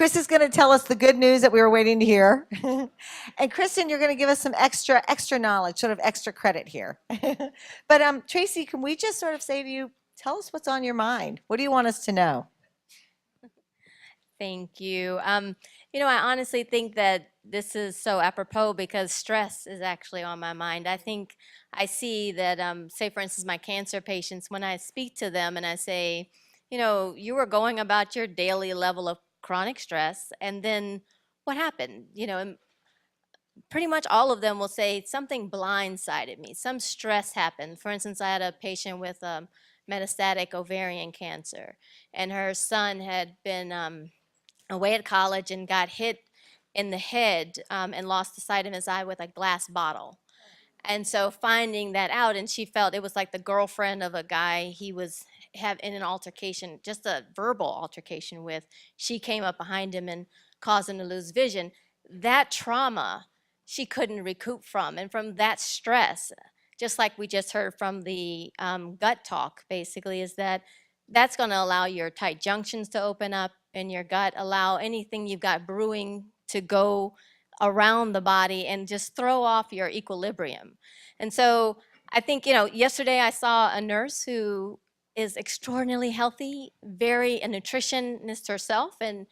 Chris is going to tell us the good news that we were waiting to hear. And Kristen, you're going to give us some extra knowledge, sort of extra credit here. But Tracy, can we just sort of say to you, tell us what's on your mind? What do you want us to know? Thank you. I honestly think that this is so apropos because stress is actually on my mind. I think I see that, say for instance, my cancer patients, when I speak to them and I say, you were going about your daily level of chronic stress, and then what happened? And pretty much all of them will say something blindsided me, some stress happened. For instance, I had a patient with metastatic ovarian cancer, and her son had been away at college and got hit in the head and lost the sight of his eye with a glass bottle. And so finding that out, and she felt it was like the girlfriend of a guy he was in an altercation, just a verbal altercation with, she came up behind him and caused him to lose vision. That trauma she couldn't recoup from. And from that stress, just like we just heard from the gut talk, basically, is that's going to allow your tight junctions to open up in your gut, allow anything you've got brewing to go around the body and just throw off your equilibrium. And so I think, yesterday I saw a nurse who is extraordinarily healthy, a nutritionist herself, and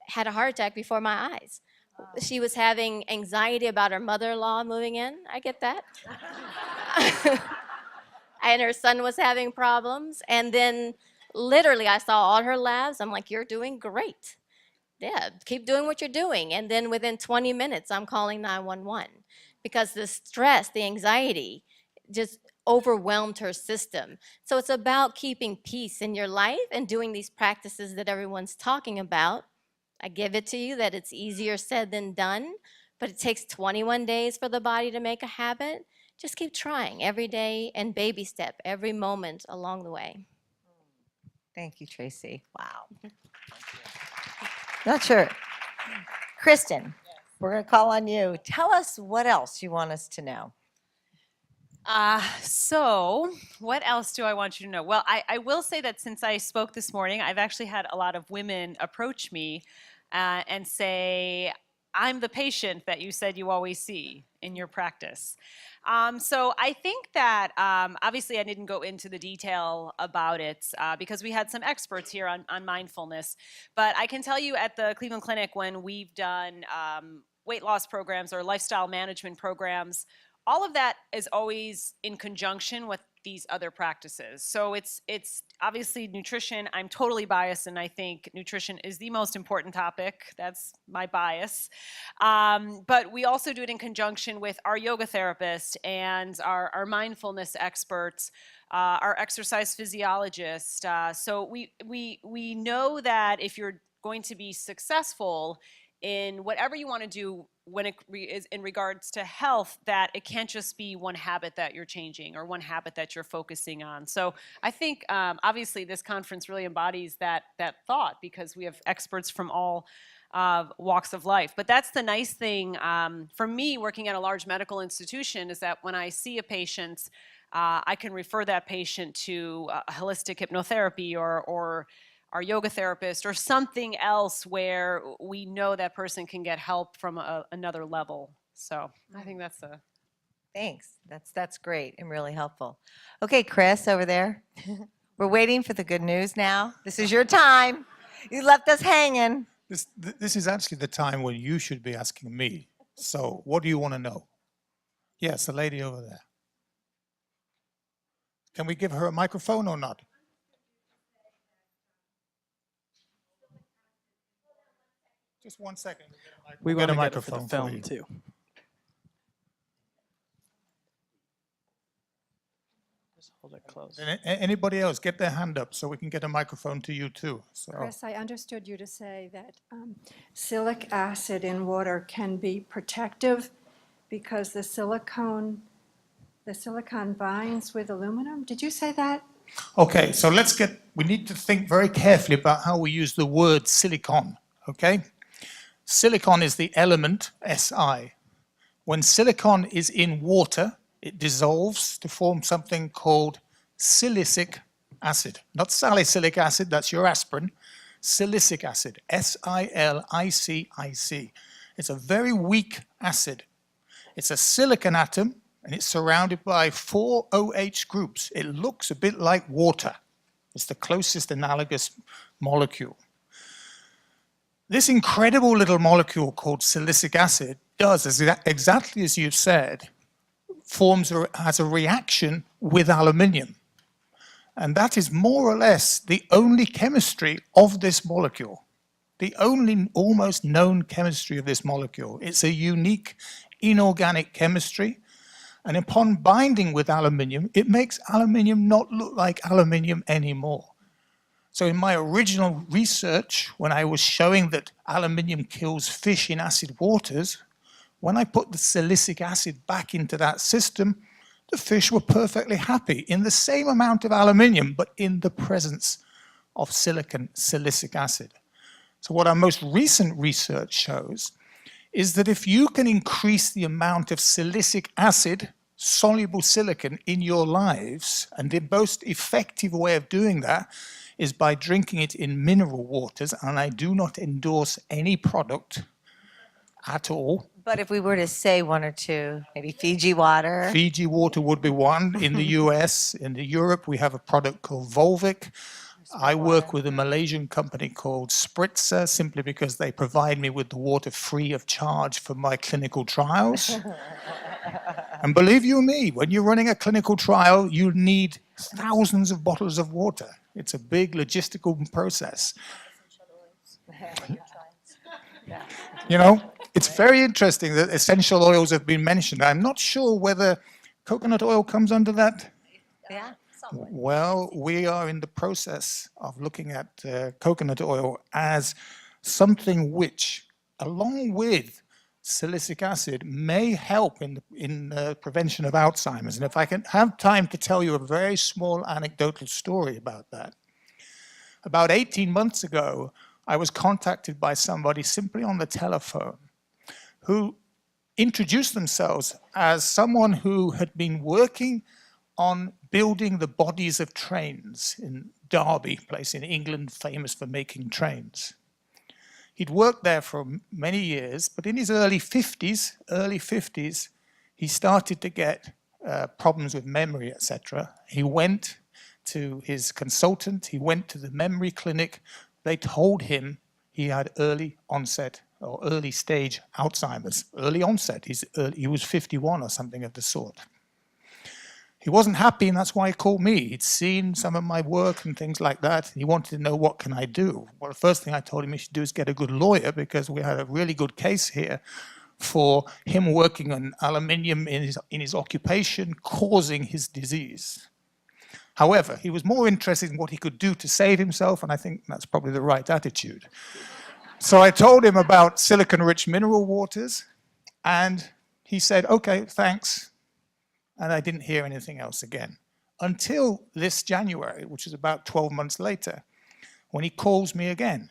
had a heart attack before my eyes. Wow. She was having anxiety about her mother-in-law moving in. I get that. And her son was having problems. And then literally I saw all her labs. I'm like, you're doing great. Yeah, keep doing what you're doing. And then within 20 minutes, I'm calling 911 because the stress, the anxiety just overwhelmed her system. So it's about keeping peace in your life and doing these practices that everyone's talking about. I give it to you that it's easier said than done, but it takes 21 days for the body to make a habit. Just keep trying every day and baby step every moment along the way. Thank you, Tracy. Wow. Not sure. Kristen, we're going to call on you. Tell us what else you want us to know. So what else do I want you to know? Well, I will say that since I spoke this morning, I've actually had a lot of women approach me and say, I'm the patient that you said you always see in your practice. So I think that obviously I didn't go into the detail about it because we had some experts here on mindfulness. But I can tell you at the Cleveland Clinic when we've done weight loss programs or lifestyle management programs, all of that is always in conjunction with these other practices. So it's obviously nutrition. I'm totally biased, and I think nutrition is the most important topic. That's my bias. But we also do it in conjunction with our yoga therapist and our mindfulness experts, our exercise physiologist. So we know that if you're going to be successful in whatever you want to do when it is in regards to health, that it can't just be one habit that you're changing or one habit that you're focusing on. So I think obviously this conference really embodies that thought because we have experts from all walks of life. But that's the nice thing for me working at a large medical institution is that when I see a patient, I can refer that patient to a holistic hypnotherapy or our yoga therapist or something else where we know that person can get help from another level. So I think that's a... Thanks. That's great and really helpful. Okay, Chris, over there. We're waiting for the good news now. This is your time. You left us hanging. This is actually the time when you should be asking me. So what do you want to know? Yes, the lady over there. Can we give her a microphone or not? Just 1 second. We want get a a microphone microphone for the for you. film too. Just hold it close. And anybody else, get their hand up so we can get a microphone to you too. So. Chris, I understood you to say that silic acid in water can be protective because the silicon binds with aluminum. Did you say that? Okay, so we need to think very carefully about how we use the word silicon, okay? Silicon is the element, Si. When silicon is in water, it dissolves to form something called silicic acid. Not salicylic acid, that's your aspirin. silicic acid, S-I-L-I-C-I-C. It's a very weak acid. It's a silicon atom, and it's surrounded by 4 OH groups. It looks a bit like water. It's the closest analogous molecule. This incredible little molecule called silicic acid does exactly as you've said, has a reaction with aluminium. And that is more or less the only chemistry of this molecule, the only almost known chemistry of this molecule. It's a unique inorganic chemistry. And upon binding with aluminium, it makes aluminium not look like aluminium anymore. So in my original research, when I was showing that aluminium kills fish in acid waters, when I put the silicic acid back into that system, the fish were perfectly happy in the same amount of aluminium, but in the presence of silicic acid. So what our most recent research shows is that if you can increase the amount of silicic acid, soluble silicon, in your lives, and the most effective way of doing that is by drinking it in mineral waters, and I do not endorse any product at all. But if we were to say one or two, maybe Fiji water. Fiji water would be one. In the US, in Europe, we have a product called Volvic. I work with a Malaysian company called Spritzer simply because they provide me with the water free of charge for my clinical trials. And believe you me, when you're running a clinical trial, you need thousands of bottles of water. It's a big logistical process. You know, it's very interesting that essential oils have been mentioned. I'm not sure whether coconut oil comes under that. Yeah. Well, we are in the process of looking at coconut oil as something which, along with silicic acid, may help in the prevention of Alzheimer's. And if I can have time to tell you a very small anecdotal story about that. About 18 months ago, I was contacted by somebody simply on the telephone who introduced themselves as someone who had been working on building the bodies of trains in Derby, a place in England famous for making trains. He'd worked there for many years, but in his early 50s, he started to get problems with memory, etc. He went to his consultant, he went to the memory clinic. They told him he had early onset or early stage Alzheimer's. Early onset, he was 51 or something of the sort. He wasn't happy, and that's why he called me. He'd seen some of my work and things like that, and he wanted to know, what can I do? Well, the first thing I told him he should do is get a good lawyer, because we had a really good case here for him working on aluminium in his occupation, causing his disease. However, he was more interested in what he could do to save himself, and I think that's probably the right attitude. So I told him about silicon-rich mineral waters, and he said, okay, thanks. And I didn't hear anything else again until this January, which is about 12 months later, when he calls me again. And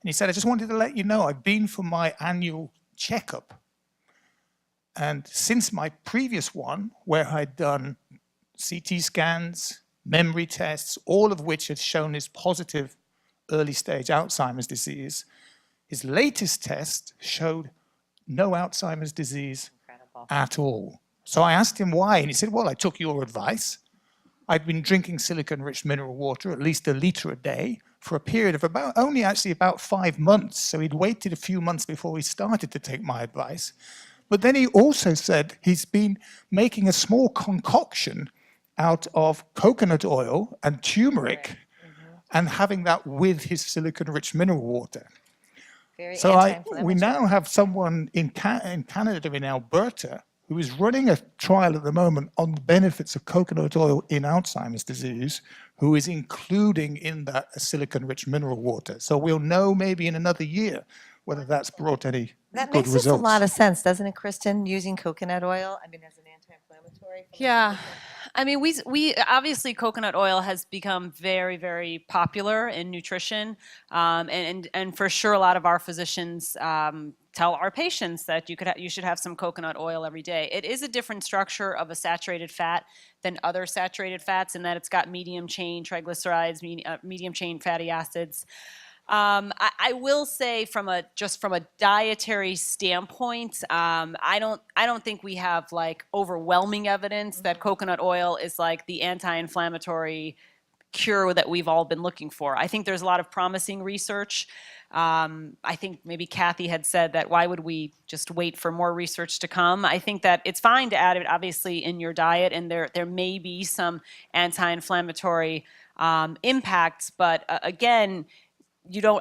he said, I just wanted to let you know I've been for my annual checkup. And since my previous one, where I'd done CT scans, memory tests, all of which had shown his positive early stage Alzheimer's disease, his latest test showed no Alzheimer's disease at all. So I asked him why, and he said, well, I took your advice. I'd been drinking silicon-rich mineral water, at least 1 liter a day, for a period of only about 5 months. So he'd waited a few months before he started to take my advice. But then he also said he's been making a small concoction out of coconut oil and turmeric and having that with his silicon-rich mineral water. So we now have someone in Canada, in Alberta, who is running a trial at the moment on the benefits of coconut oil in Alzheimer's disease, who is including in that a silicon-rich mineral water. So we'll know maybe in another year whether that's brought any That good makes results. a lot of sense, doesn't it, Kristen, using coconut oil? I mean, as an anti-inflammatory. Yeah. I mean, we obviously coconut oil has become very, very popular in nutrition, and for sure a lot of our physicians tell our patients that you should have some coconut oil every day. It is a different structure of a saturated fat than other saturated fats in that it's got medium chain triglycerides, medium chain fatty acids. I will say from a dietary standpoint, I don't think we have like overwhelming evidence that coconut oil is like the anti-inflammatory cure that we've all been looking for. I think there's a lot of promising research. I think maybe Kathy had said that why would we just wait for more research to come? I think that it's fine to add it obviously in your diet, and there may be some anti-inflammatory impacts, but again,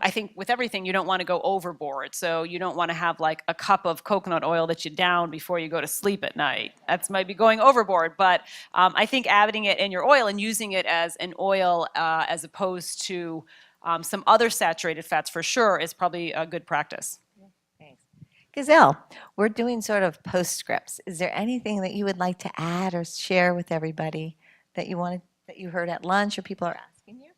I think with everything, you don't want to go overboard. So you don't want to have like a cup of coconut oil that you down before you go to sleep at night. That's might be going overboard. But I think adding it in your oil and using it as an oil as opposed to some other saturated fats for sure is probably a good practice. Thanks. Gazelle, we're doing sort of postscripts. Is there anything that you would like to add or share with everybody that you heard at lunch or people are asking you?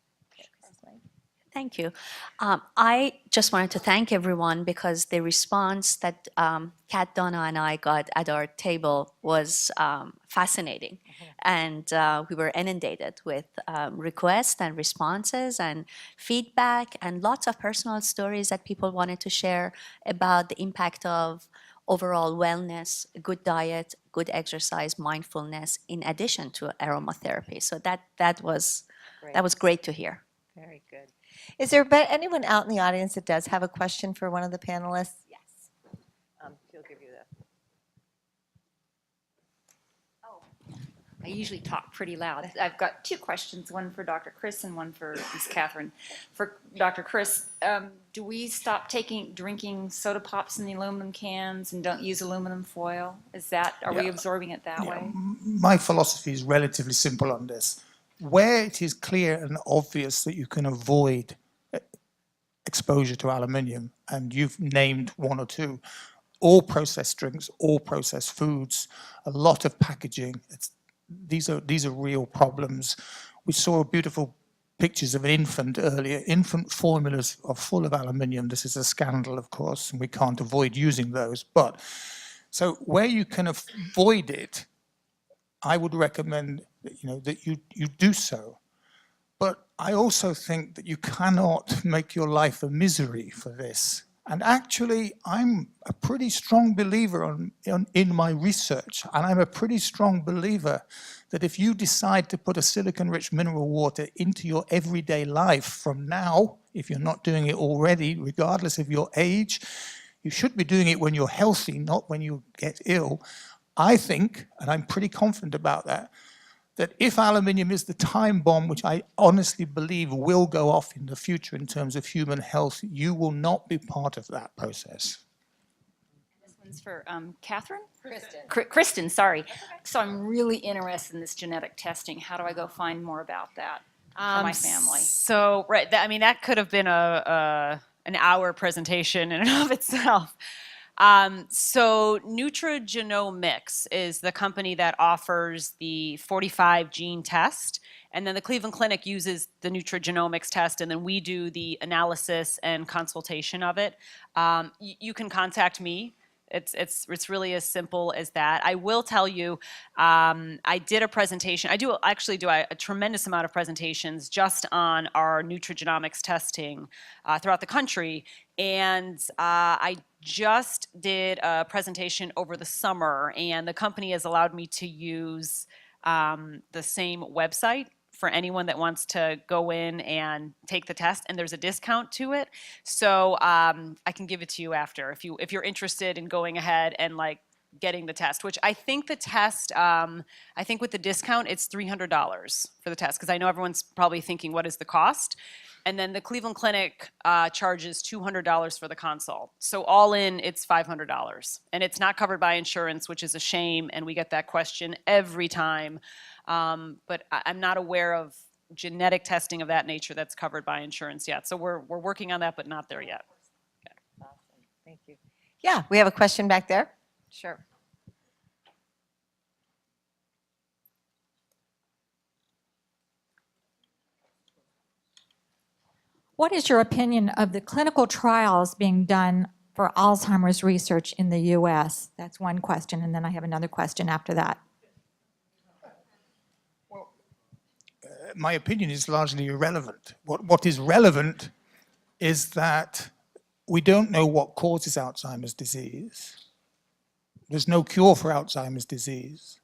Thank you. I just wanted to thank everyone because the response that Kat, Donna, and I got at our table was fascinating. And we were inundated with requests and responses and feedback and lots of personal stories that people wanted to share about the impact of overall wellness, good diet, good exercise, mindfulness, in addition to aromatherapy. So that was great to hear. Very good. Is there anyone out in the audience that does have a question for one of the panelists? Yes. She'll give you I usually talk pretty loud. I've got two questions, one for Dr. Chris and one for Ms. Catherine. For Dr. Chris, do we stop drinking soda pops in the aluminum cans and don't use aluminum foil? Are we absorbing it that way? My philosophy is relatively simple on this. Where it is clear and obvious that you can avoid exposure to aluminium, and you've named one or two, all processed drinks, all processed foods, a lot of packaging, these are real problems. We saw beautiful pictures of an infant earlier. Infant formulas are full of aluminium. This is a scandal, of course, and we can't avoid using those. But so where you can avoid it, I would recommend that you do so. But I also think that you cannot make your life a misery for this. And actually, I'm a pretty strong believer in my research, and I'm a pretty strong believer that if you decide to put a silicon-rich mineral water into your everyday life from now, if you're not doing it already, regardless of your age, you should be doing it when you're healthy, not when you get ill. I think, and I'm pretty confident about that if aluminium is the time bomb, which I honestly believe will go off in the future in terms of human health, you will not be part of that process. This one's for Catherine? Kristen, sorry. So I'm really interested in this genetic testing. How do I go find more about that for my family? So, right, that could have been an hour presentation in and of itself. So Nutrigenomics is the company that offers the 45 gene test, and then the Cleveland Clinic uses the Nutrigenomics test, and then we do the analysis and consultation of it. You can contact me. It's really as simple as that. I will tell you, I did a presentation. I actually do a tremendous amount of presentations just on our nutrigenomics testing throughout the country. And I just did a presentation over the summer, and the company has allowed me to use the same website for anyone that wants to go in and take the test, and there's a discount to it. So I can give it to you after if you're interested in going ahead and like getting the test, which I think the test, I think with the discount, it's $300 for the test, because I know everyone's probably thinking, what is the cost? And then the Cleveland Clinic charges $200 for the consult. So all in, it's $500. And it's not covered by insurance, which is a shame, and we get that question every time. But I'm not aware of genetic testing of that nature that's covered by insurance yet. So we're working on that, but not there yet. Okay. Awesome. Thank you. Yeah, we have a question back there. Sure. What is your opinion of the clinical trials being done for Alzheimer's research in the U.S.? That's one question, and then I have another question after that. My opinion is largely irrelevant. What is relevant is that we don't know what causes Alzheimer's disease. There's no cure for Alzheimer's disease.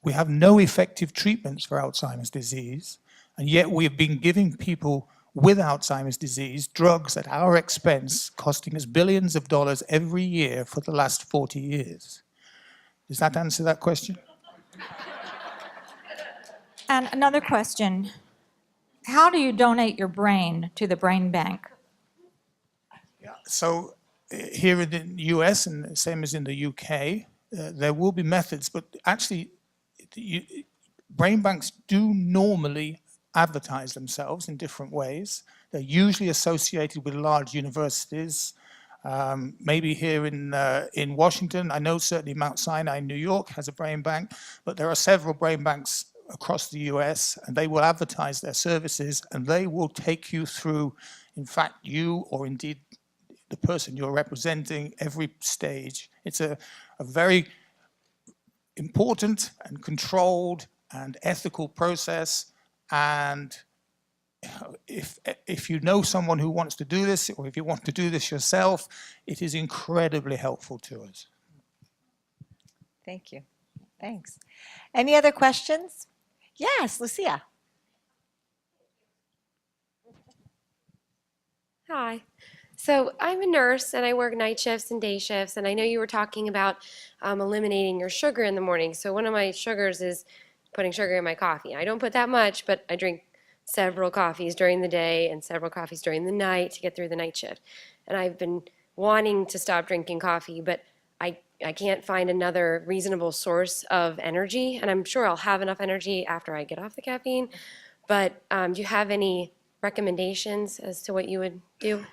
We have no effective treatments for Alzheimer's disease, and yet we've been giving people with Alzheimer's disease drugs at our expense, costing us billions of dollars every year for the last 40 years. Does that answer that question? And another question, how do you donate your brain to the brain bank? So here in the US, and the same as in the UK, there will be methods, but actually brain banks do normally advertise themselves in different ways. They're usually associated with large universities. Maybe here in Washington, I know certainly Mount Sinai in New York has a brain bank, but there are several brain banks across the US, and they will advertise their services, and they will take you through, in fact, you or indeed the person you're representing, every stage. It's a very important and controlled and ethical process, and if you know someone who wants to do this, or if you want to do this yourself, it is incredibly helpful to us. Thank you. Thanks. Any other questions? Yes, Lucia. Hi. So I'm a nurse and I work night shifts and day shifts, and I know you were talking about eliminating your sugar in the morning. So one of my sugars is putting sugar in my coffee. I don't put that much, but I drink several coffees during the day and several coffees during the night to get through the night shift. And I've been wanting to stop drinking coffee, but I can't find another reasonable source of energy, and I'm sure I'll have enough energy after I get off the caffeine. But do you have any recommendations as to what you would do?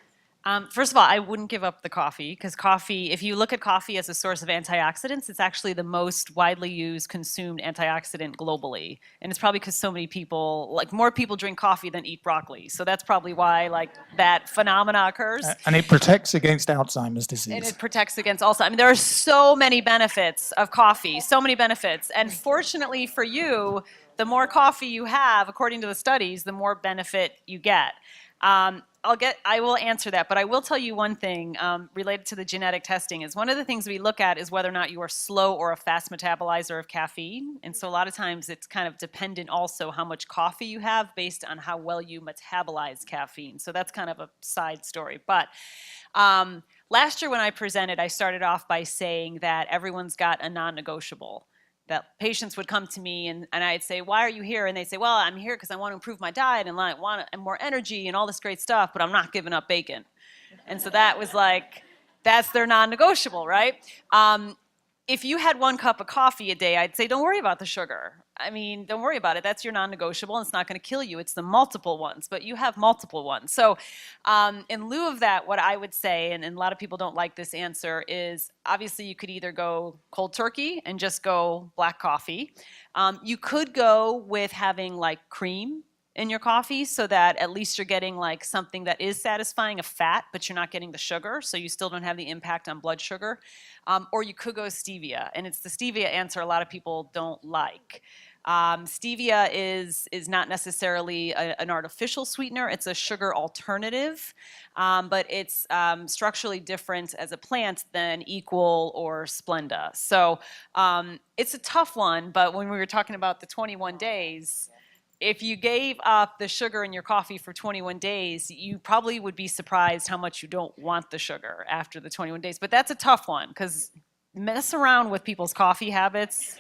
First of all, I wouldn't give up the coffee, because coffee, if you look at coffee as a source of antioxidants, it's actually the most widely used consumed antioxidant globally. And it's probably because so many people, like more people drink coffee than eat broccoli. So that's probably why like that phenomena occurs. And it protects against Alzheimer's disease. And it protects against Alzheimer's. I mean, there are so many benefits of coffee, so many benefits. And fortunately for you, the more coffee you have, according to the studies, the more benefit you get. I will answer that, but I will tell you one thing related to the genetic testing is one of the things we look at is whether or not you are slow or a fast metabolizer of caffeine. And so a lot of times it's kind of dependent also how much coffee you have based on how well you metabolize caffeine. So that's kind of a side story. But last year when I presented, I started off by saying that everyone's got a non-negotiable. That patients would come to me and I'd say, why are you here? And they'd say, well, I'm here because I want to improve my diet and I want more energy and all this great stuff, but I'm not giving up bacon. And so that was like, that's their non-negotiable, right? If you had 1 cup of coffee a day, I'd say, don't worry about the sugar. I mean, don't worry about it. That's your non-negotiable, and it's not going to kill you. It's the multiple ones, but you have multiple ones. So in lieu of that, what I would say, and a lot of people don't like this answer, is obviously you could either go cold turkey and just go black coffee. You could go with having like cream in your coffee so that at least you're getting like something that is satisfying, a fat, but you're not getting the sugar, so you still don't have the impact on blood sugar. Or you could go stevia, and it's the stevia answer a lot of people don't like. Stevia is not necessarily an artificial sweetener. It's a sugar alternative, but it's structurally different as a plant than Equal or Splenda. So it's a tough one, but when we were talking about the 21 days, if you gave up the sugar in your coffee for 21 days, you probably would be surprised how much you don't want the sugar after the 21 days. But that's a tough one, because mess around with people's coffee habits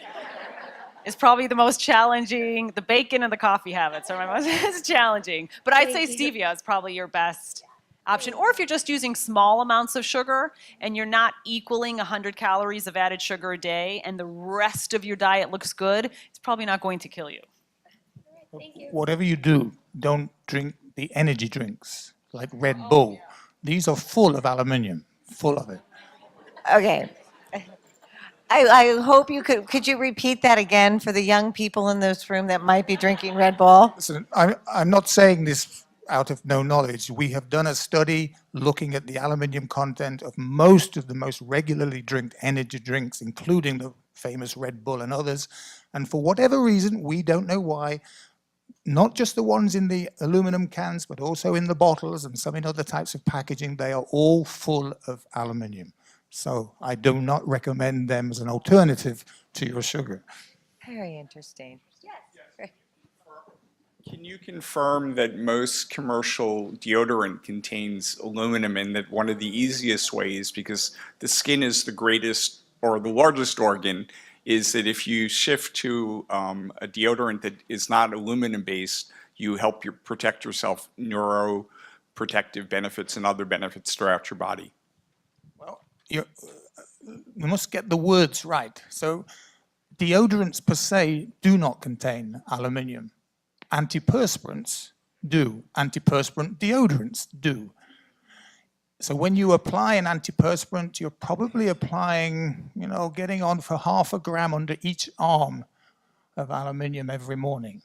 is probably the most challenging. The bacon and the coffee habits are my most challenging. But I'd say stevia is probably your best option. Or if you're just using small amounts of sugar and you're not equaling 100 calories of added sugar a day and the rest of your diet looks good, it's probably not going to kill you. Whatever you do, don't drink the energy drinks like Red Bull. These are full of aluminium, full of it. Okay. I hope you could you repeat that again for the young people in this room that might be drinking Red Bull? Listen, I'm not saying this out of no knowledge. We have done a study looking at the aluminium content of most of the most regularly drinked energy drinks, including the famous Red Bull and others. And for whatever reason, we don't know why, not just the ones in the aluminum cans, but also in the bottles and some in other types of packaging, they are all full of aluminium. So I do not recommend them as an alternative to your sugar. Very interesting. Can you confirm that most commercial deodorant contains aluminum, and that one of the easiest ways, because the skin is the greatest or the largest organ, is that if you shift to a deodorant that is not aluminum based, you help protect yourself, neuroprotective benefits and other benefits throughout your body? Well, we must get the words right. So deodorants per se do not contain aluminium. Antiperspirants do. Antiperspirant deodorants do. So when you apply an antiperspirant, you're probably applying, getting on for 0.5 gram under each arm of aluminium every morning.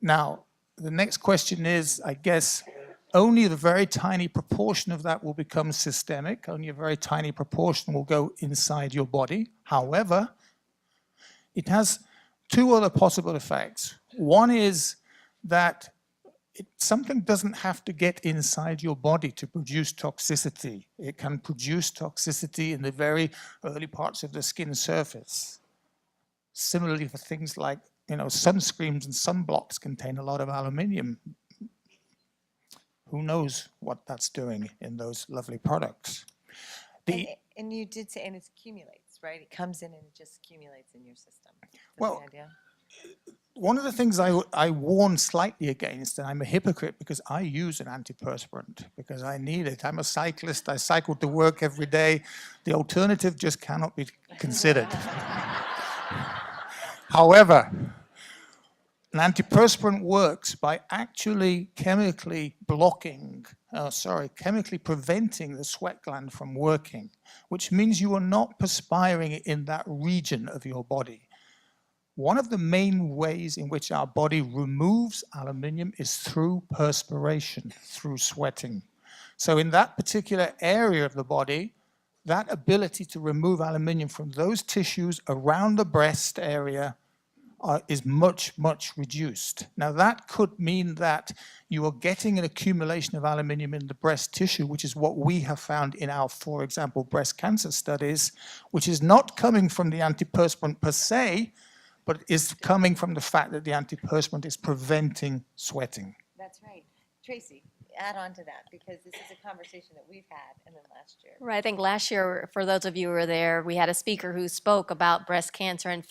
Now, the next question is, I guess, only the very tiny proportion of that will become systemic. Only a very tiny proportion will go inside your body. However, it has two other possible effects. One is that something doesn't have to get inside your body to produce toxicity. It can produce toxicity in the very early parts of the skin surface. Similarly for things like, sunscreens and sunblocks contain a lot of aluminium. Who knows what that's doing in those lovely products. And you did say, and it accumulates, right? It comes in and it just accumulates in your system. That's Well, the idea. One of the things I warn slightly against, and I'm a hypocrite because I use an antiperspirant because I need it. I'm a cyclist. I cycle to work every day. The alternative just cannot be considered. However, an antiperspirant works by actually chemically preventing the sweat gland from working, which means you are not perspiring in that region of your body. One of the main ways in which our body removes aluminium is through perspiration, through sweating. So in that particular area of the body, that ability to remove aluminium from those tissues around the breast area is much, much reduced. Now that could mean that you are getting an accumulation of aluminium in the breast tissue, which is what we have found in our, for example, breast cancer studies, which is not coming from the antiperspirant per se, but is coming from the fact that the antiperspirant is preventing sweating. That's right. Tracy, add on to that, because this is a conversation that we've had and then last year. Right, I think last year, for those of you who were there, we had a speaker who spoke about breast cancer and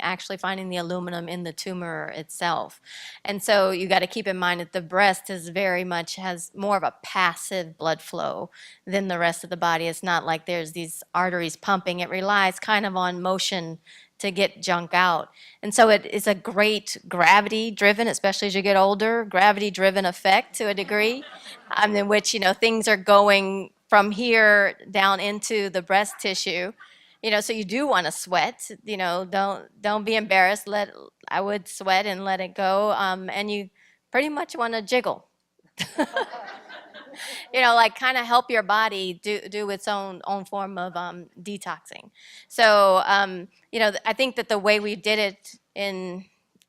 actually finding the aluminum in the tumor itself. And so you got to keep in mind that the breast has more of a passive blood flow than the rest of the body. It's not like there's these arteries pumping. It relies kind of on motion to get junk out. And so it is a great gravity-driven, especially as you get older, gravity-driven effect to a degree, in which, things are going from here down into the breast tissue. So you do want to sweat, don't be embarrassed. I would sweat and let it go. And you pretty much want to jiggle. Kind of help your body do its own form of detoxing. So, I think that the way we did it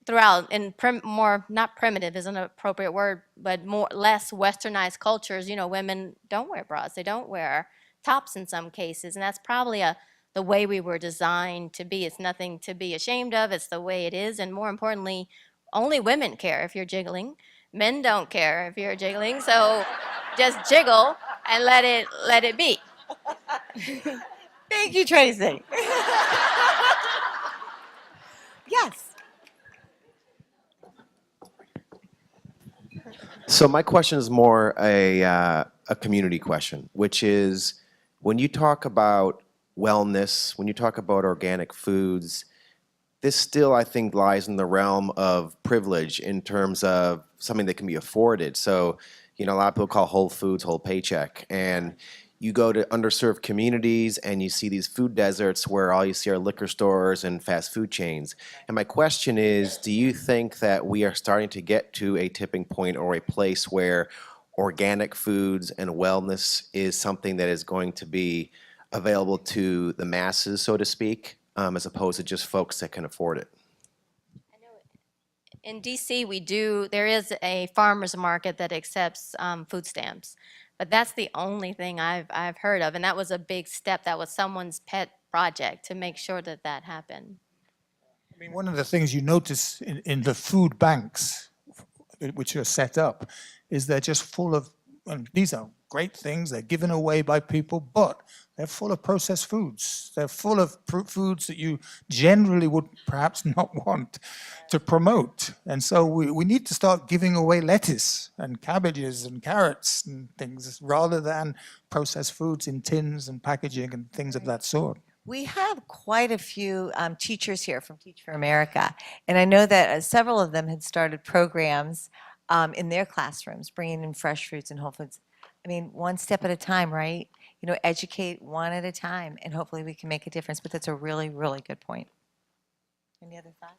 not primitive is an appropriate word, but less westernized cultures, women don't wear bras. They don't wear tops in some cases. And that's probably the way we were designed to be. It's nothing to be ashamed of. It's the way it is. And more importantly, only women care if you're jiggling. Men don't care if you're jiggling. So just jiggle and let it be. Thank you, Tracy. Yes. So my question is more a community question, which is when you talk about wellness, when you talk about organic foods, this still, I think, lies in the realm of privilege in terms of something that can be afforded. So, a lot of people call Whole Foods whole paycheck. And you go to underserved communities and you see these food deserts where all you see are liquor stores and fast food chains. And my question is, do you think that we are starting to get to a tipping point or a place where organic foods and wellness is something that is going to be available to the masses, so to speak, as opposed to just folks that can afford it? In DC, there is a farmer's market that accepts food stamps, but that's the only thing I've heard of, and that was a big step. That was someone's pet project to make sure that that happened. I mean, one of the things you notice in the food banks, which are set up, is they're just full of, and these are great things, they're given away by people, but they're full of processed foods. They're full of foods that you generally would perhaps not want to promote. And so we need to start giving away lettuce and cabbages and carrots and things rather than processed foods in tins and packaging and things of that sort. We have quite a few teachers here from Teach for America, and I know that several of them had started programs in their classrooms, bringing in fresh fruits and whole foods. I mean, one step at a time, right? You know, educate one at a time, and hopefully we can make a difference. But that's a really, really good point. Any other thoughts?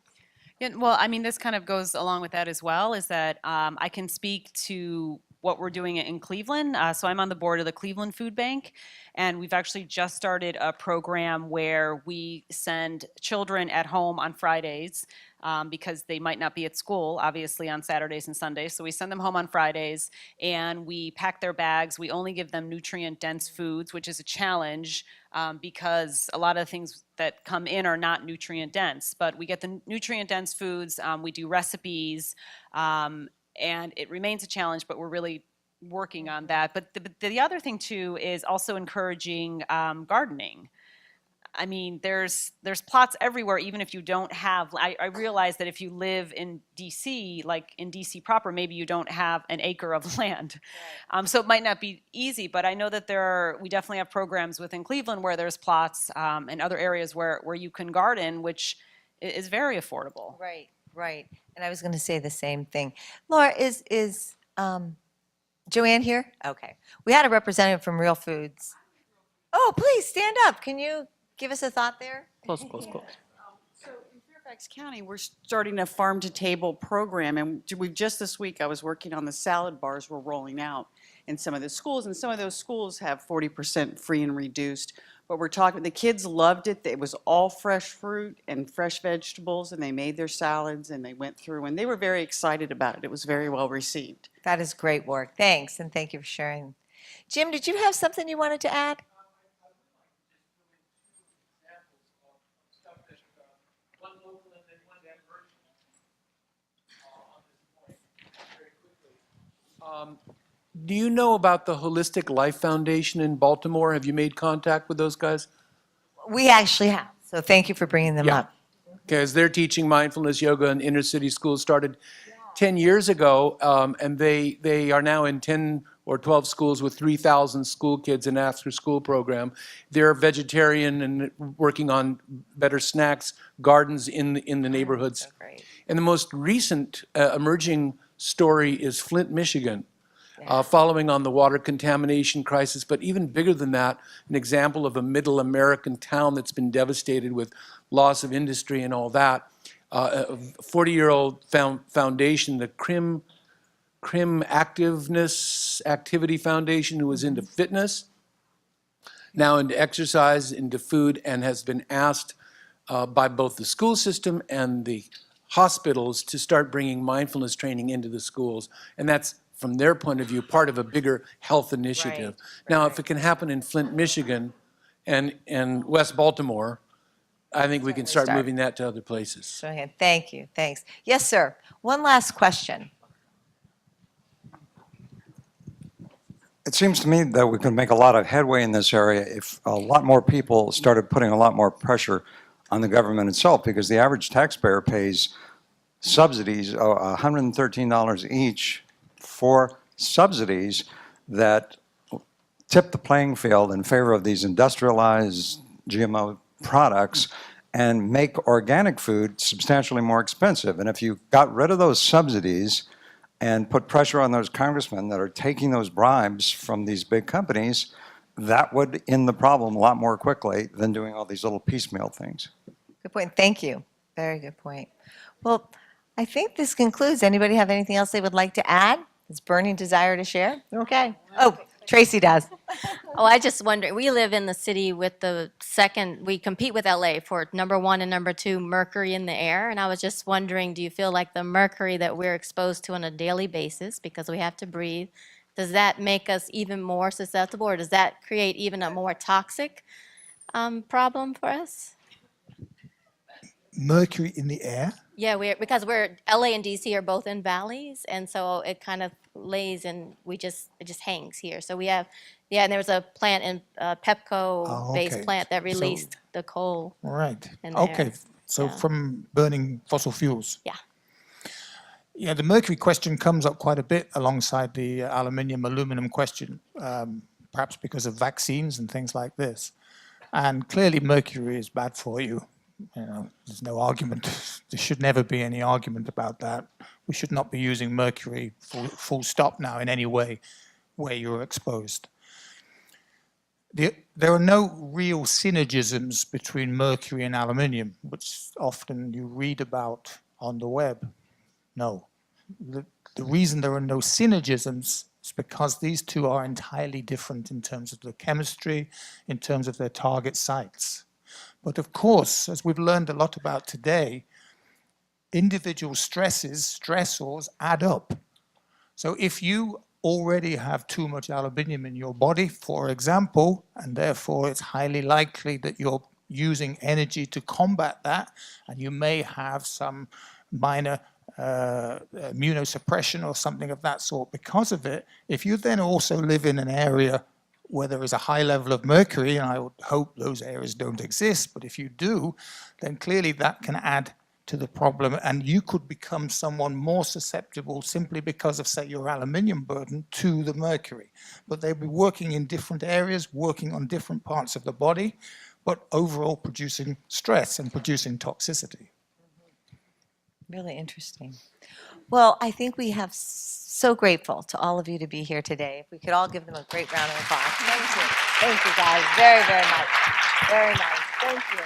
Yeah, well, I mean, this kind of goes along with that as well, is that I can speak to what we're doing in Cleveland. So I'm on the board of the Cleveland Food Bank, and we've actually just started a program where we send children at home on Fridays because they might not be at school, obviously, on Saturdays and Sundays. So we send them home on Fridays, and we pack their bags. We only give them nutrient-dense foods, which is a challenge because a lot of the things that come in are not nutrient-dense. But we get the nutrient-dense foods. We do recipes. And it remains a challenge, but we're really working on that. But the other thing, too, is also encouraging gardening. I mean, there's plots everywhere, even if you don't have, I realize that if you live in DC, like in DC proper, maybe you don't have an acre of land. Right. So it might not be easy, but I know that we definitely have programs within Cleveland where there's plots and other areas where you can garden, which is very affordable. Right, right. And I was going to say the same thing. Laura, is Joanne here? Okay. We had a representative from Real Foods. Oh, please stand up. Can you give us a thought there? Close, close, close. So in Fairfax County, we're starting a farm-to-table program, and just this week I was working on the salad bars we're rolling out in some of the schools, and some of those schools have 40% free and reduced. But we're talking, the kids loved it. It was all fresh fruit and fresh vegetables, and they made their salads, and they went through, and they were very excited about it. It was very well received. That is great work. Thanks, and thank you for sharing. Jim, did you have something you wanted to add? Do you know about the Holistic Life Foundation in Baltimore? Have you made contact with those guys? We actually have, so thank you for bringing them up. Because they're teaching mindfulness yoga in inner city schools, started 10 years ago, and they are now in 10 or 12 schools with 3,000 school kids in after-school program. They're vegetarian and working on better snacks, gardens in the neighborhoods. And the most recent emerging story is Flint, Michigan. Following on the water contamination crisis, but even bigger than that, an example of a middle American town that's been devastated with loss of industry and all that. A 40-year-old foundation, the Crim Activity Foundation, who was into fitness, now into exercise, into food, and has been asked by both the school system and the hospitals to start bringing mindfulness training into the schools. And that's, from their point of view, part of a bigger health initiative. Now, if it can happen in Flint, Michigan, and West Baltimore, I think we can start moving that to other places. Thank you, thanks. Yes, sir. One last question. It seems to me that we could make a lot of headway in this area if a lot more people started putting a lot more pressure on the government itself, because the average taxpayer pays subsidies, $113 each, for subsidies that tip the playing field in favor of these industrialized GMO products and make organic food substantially more expensive. And if you got rid of those subsidies and put pressure on those congressmen that are taking those bribes from these big companies, that would end the problem a lot more quickly than doing all these little piecemeal things. Good point. Thank you. Very good point. Well, I think this concludes. Anybody have anything else they would like to add? This burning desire to share? Okay. Oh, Tracy does. Oh, I just wonder, we live in the city with the second, we compete with LA for number 1 and number 2 mercury in the air. And I was just wondering, do you feel like the mercury that we're exposed to on a daily basis, because we have to breathe, does that make us even more susceptible, or does that create even a more toxic problem for us? Mercury in the air? Yeah, because LA and DC are both in valleys, and so it kind of lays and it just hangs here. So we have, and there was a plant in Pepco-based okay. plant that So- released the coal. Right. in the Okay. air. So Yeah. from burning fossil fuels. Yeah. Yeah, the mercury question comes up quite a bit alongside the aluminum question, perhaps because of vaccines and things like this. And clearly mercury is bad for you. You know, there's no argument. There should never be any argument about that. We should not be using mercury full stop now in any way where you're exposed. There are no real synergisms between mercury and aluminium, which often you read about on the web. No. The reason there are no synergisms is because these two are entirely different in terms of the chemistry, in terms of their target sites. But of course, as we've learned a lot about today, individual stressors add up. So if you already have too much aluminium in your body, for example, and therefore it's highly likely that you're using energy to combat that, and you may have some minor immunosuppression or something of that sort because of it. If you then also live in an area where there is a high level of mercury, and I would hope those areas don't exist, but if you do, then clearly that can add to the problem, and you could become someone more susceptible simply because of, say, your aluminium burden to the mercury. But they'll be working in different areas, working on different parts of the body, but overall producing stress and producing toxicity. Really interesting. Well, I think we have so grateful to all of you to be here today. If we could all give them a great round of applause. Thank you. Thank you, guys, very, very much. Very nice. Thank you.